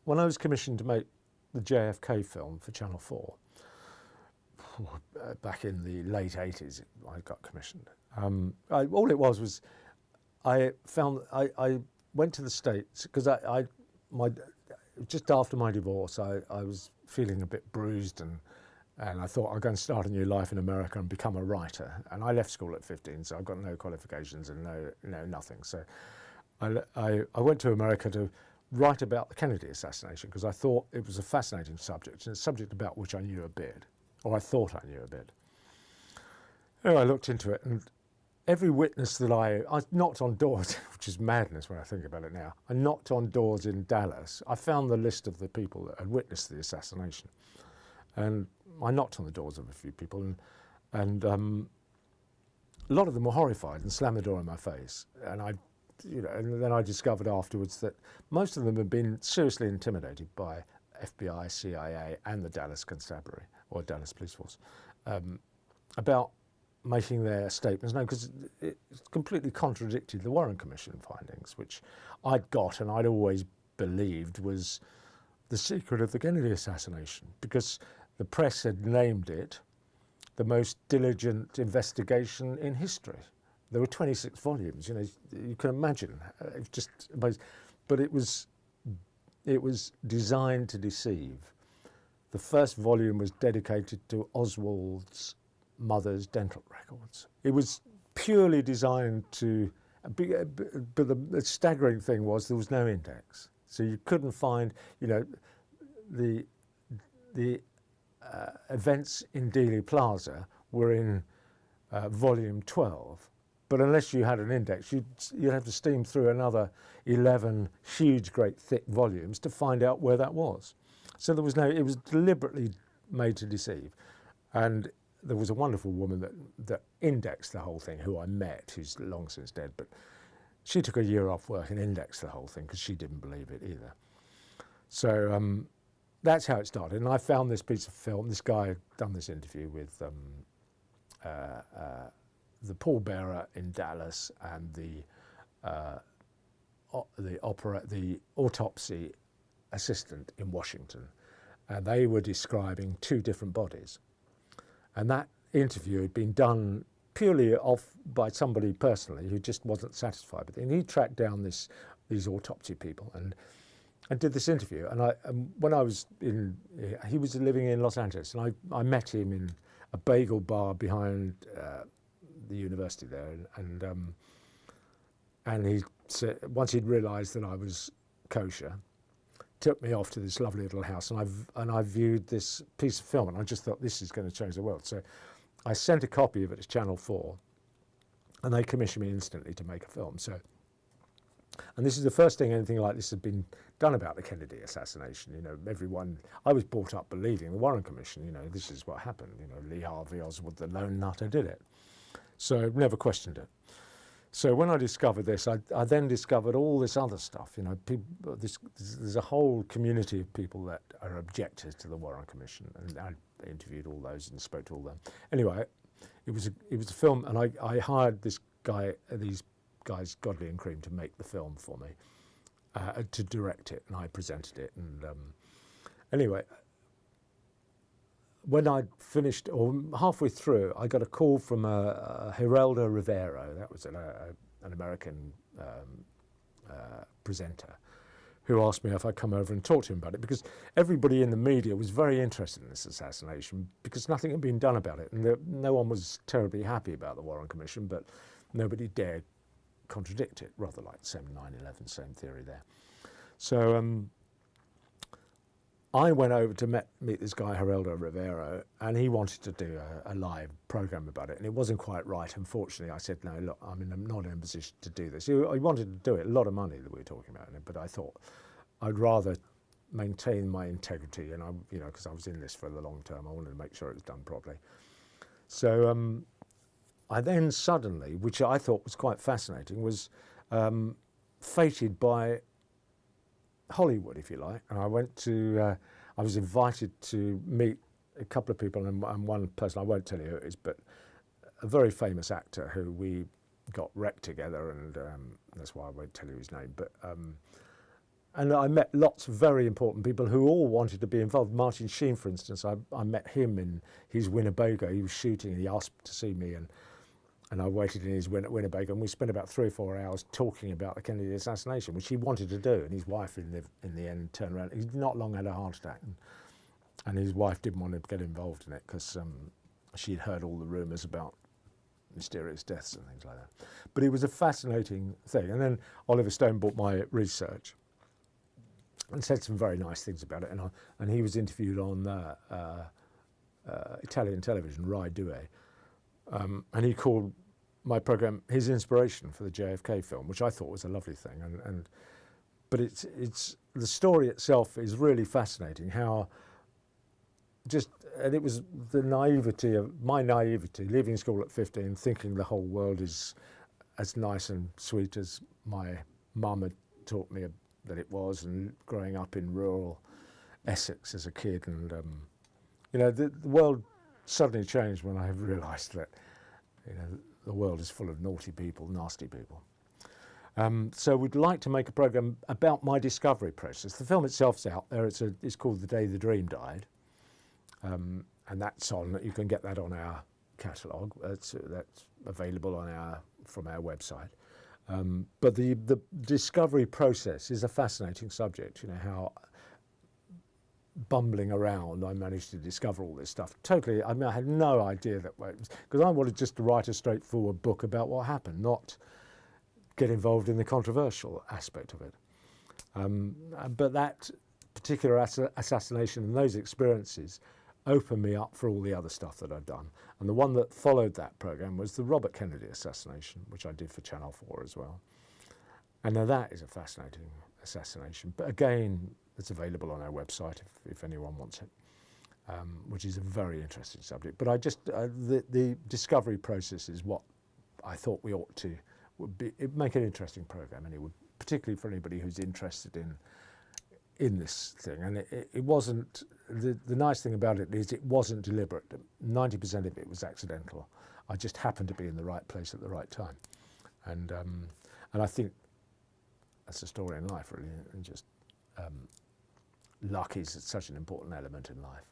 when I was commissioned to make the JFK film for Channel 4, back in the late 80s, I got commissioned. All it was I went to the States because just after my divorce, I was feeling a bit bruised, and I thought I'd go and start a new life in America and become a writer. And I left school at 15, so I've got no qualifications and nothing. So I went to America to write about the Kennedy assassination because I thought it was a fascinating subject, and a subject about which I knew a bit, or I thought I knew a bit. Anyway, I looked into it, and every witness that I knocked on doors, which is madness when I think about it now. I knocked on doors in Dallas. I found the list of the people that had witnessed the assassination, and I knocked on the doors of a few people, and a lot of them were horrified and slammed the door in my face. And and then I discovered afterwards that most of them had been seriously intimidated by FBI, CIA, and the Dallas Constabulary or Dallas Police Force about making their statements known, because it completely contradicted the Warren Commission findings, which I'd got and I'd always believed was the secret of the Kennedy assassination, because the press had named it the most diligent investigation in history. There were 26 volumes, you can imagine, just amazing. But it was designed to deceive. The first volume was dedicated to Oswald's mother's dental records. It was purely designed to, but the staggering thing was there was no index. So you couldn't find, the events in Dealey Plaza were in volume 12. But unless you had an index, you'd have to steam through another 11 huge, great, thick volumes to find out where that was. So there was it was deliberately made to deceive. And there was a wonderful woman that indexed the whole thing, who I met, who's long since dead, but she took a year off work and indexed the whole thing because she didn't believe it either. So that's how it started. And I found this piece of film. This guy had done this interview with the pallbearer in Dallas and the autopsy assistant in Washington, and they were describing two different bodies. And that interview had been done purely by somebody personally who just wasn't satisfied with it. And he tracked down these autopsy people and did this interview. And when I was he was living in Los Angeles, and I met him in a bagel bar behind the university there, and he said, once he'd realised that I was kosher, took me off to this lovely little house, and I viewed this piece of film, and I just thought, this is going to change the world. So I sent a copy of it to Channel 4, and they commissioned me instantly to make a film. So, and this is the first thing anything like this had been done about the Kennedy assassination. I was brought up believing the Warren Commission, this is what happened. Lee Harvey Oswald, the lone nutter, did it. So I never questioned it. So when I discovered this, I then discovered all this other stuff. There's a whole community of people that are objectors to the Warren Commission, and I interviewed all those and spoke to all them. Anyway, it was a film, and I hired these guys, Godley and Cream, to make the film for me, to direct it, and I presented it. And anyway, when I'd finished, or halfway through, I got a call from Geraldo Rivero. That was an American presenter, who asked me if I'd come over and talk to him about it, because everybody in the media was very interested in this assassination because nothing had been done about it, and no one was terribly happy about the Warren Commission, but nobody dared contradict it, rather like same 9/11, same theory there. So I went over to meet this guy, Geraldo Rivero, and he wanted to do a live program about it, and it wasn't quite right. Unfortunately, I said, no, look, I'm not in a position to do this. He wanted to do it, a lot of money that we were talking about, but I thought I'd rather maintain my integrity, and because I was in this for the long term, I wanted to make sure it was done properly. So I then suddenly, which I thought was quite fascinating, was fated by Hollywood, if you like, and I went to, I was invited to meet a couple of people, and one person, I won't tell you who it is, but a very famous actor who we got wrecked together, and that's why I won't tell you his name, but and I met lots of very important people who all wanted to be involved. Martin Sheen, for instance, I met him in his Winnebago. He was shooting, and he asked to see me, and I waited in his Winnebago, and we spent about 3 or 4 hours talking about the Kennedy assassination, which he wanted to do, and his wife in the end turned around. He'd not long had a heart attack, and his wife didn't want to get involved in it because she'd heard all the rumours about mysterious deaths and things like that. But it was a fascinating thing. And then Oliver Stone bought my research and said some very nice things about it. And he was interviewed on Italian television, Rai 2, and he called my program his inspiration for the JFK film, which I thought was a lovely thing. But it's the story itself is really fascinating. And it was the naivety of my naivety, leaving school at 15, thinking the whole world is as nice and sweet as my mum had taught me that it was, and growing up in rural Essex as a kid. And the world suddenly changed when I realised that the world is full of naughty people, nasty people. So we'd like to make a programme about my discovery process. The film itself's out there. It's called The Day the Dream Died. And that's on. You can get that on our catalogue. That's available from our website. But the discovery process is a fascinating subject. How bumbling around I managed to discover all this stuff. Totally. I mean, I had no idea because I wanted just to write a straightforward book about what happened, not get involved in the controversial aspect of it. But that particular assassination and those experiences opened me up for all the other stuff that I've done. And the one that followed that program was the Robert Kennedy assassination, which I did for Channel 4 as well. And now that is a fascinating assassination. But again, it's available on our website if anyone wants it, which is a very interesting subject. But the discovery process is what I thought we ought to make an interesting program, and it would, particularly for anybody who's interested in this thing. And it wasn't, the nice thing about it is it wasn't deliberate. 90% of it was accidental. I just happened to be in the right place at the right time. And I think that's a story in life, really, and just luck is such an important element in life.